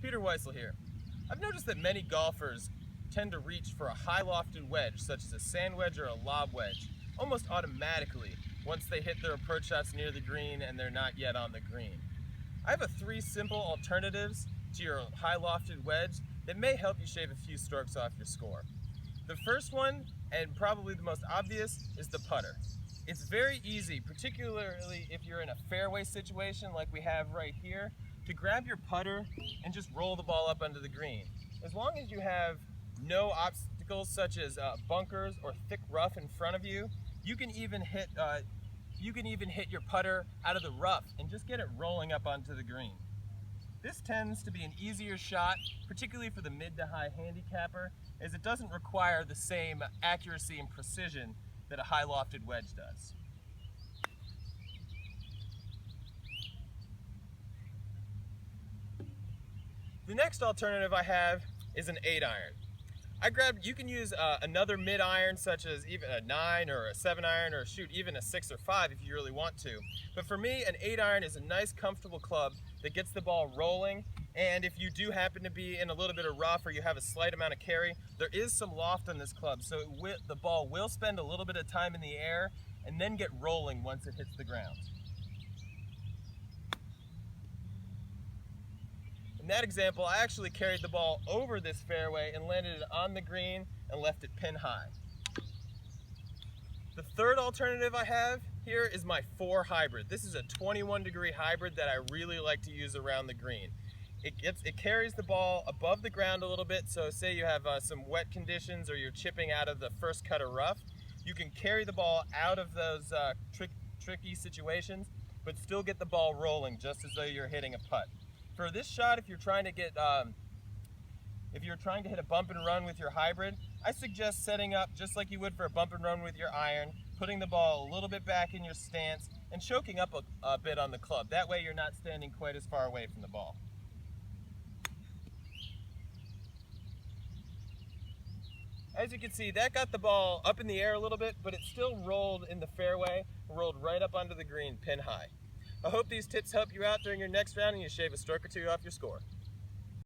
Peter Weissel here. I've noticed that many golfers tend to reach for a high lofted wedge, such as a sand wedge or a lob wedge, almost automatically once they hit their approach shots near the green and they're not yet on the green. I have three simple alternatives to your high lofted wedge that may help you shave a few strokes off your score. The first one, and probably the most obvious, is the putter. It's very easy, particularly if you're in a fairway situation like we have right here, to grab your putter and just roll the ball up onto the green. As long as you have no obstacles such as bunkers or thick rough in front of you, you can even hit your putter out of the rough and just get it rolling up onto the green. This tends to be an easier shot, particularly for the mid to high handicapper, as it doesn't require the same accuracy and precision that a high lofted wedge does. The next alternative I have is an 8-iron. You can use another mid iron, such as even a 9 or a 7-iron, or shoot, even a 6 or 5 if you really want to. But for me, an 8-iron is a nice, comfortable club that gets the ball rolling. And if you do happen to be in a little bit of rough or you have a slight amount of carry, there is some loft on this club, so the ball will spend a little bit of time in the air and then get rolling once it hits the ground. In that example, I actually carried the ball over this fairway and landed it on the green and left it pin high. The third alternative I have here is my 4 hybrid. This is a 21-degree hybrid that I really like to use around the green. It carries the ball above the ground a little bit, so say you have some wet conditions or you're chipping out of the first cut of rough, you can carry the ball out of those tricky situations, but still get the ball rolling just as though you're hitting a putt. For this shot, if you're trying to hit a bump and run with your hybrid, I suggest setting up just like you would for a bump and run with your iron, putting the ball a little bit back in your stance and choking up a bit on the club. That way you're not standing quite as far away from the ball. As you can see, that got the ball up in the air a little bit, but it still rolled in the fairway, rolled right up onto the green, pin high. I hope these tips help you out during your next round and you shave a stroke or two off your score.